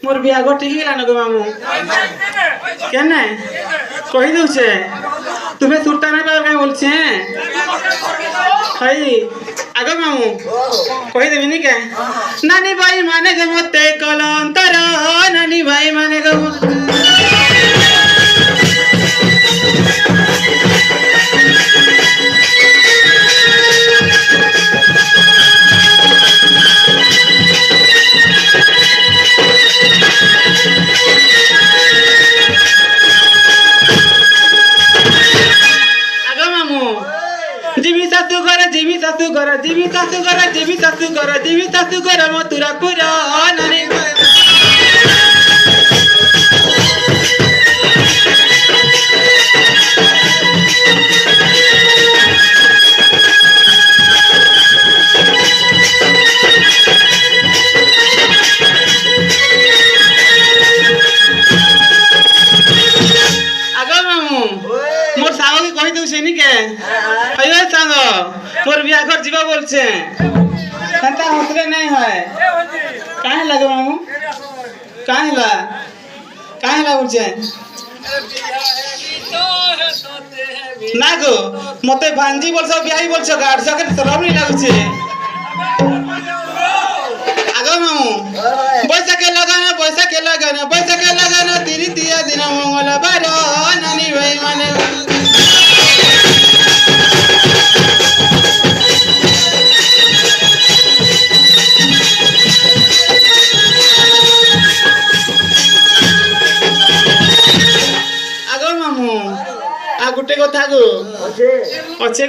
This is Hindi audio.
मोर बिहाग ठीक है ना गो मामू केने कही दूचे तुम्हें सुरता नहीं पाओ कहीं बोलछे हई आगो मामू कही देबी नी के नानी भाई माने के मते कलंतर नानी भाई माने के जीवी सासू घर मथुरापुर नानी आगो मामू मोर साग के कही दउछे नी के अयो सांग मोर बियाह घर जीवा बोलछे कंता हसले नहीं है काहे लगे मामू काहे ला बोलछे ना गो मते भांजी बोलछो बियाही बोलछो गाड़ सके शरम नहीं लागुछे आगो मामू पैसा के लगाना तिरी तिया दिन मंगलवार नानी भाई माने आगो मामू आ गुटे कथा गो अच्छे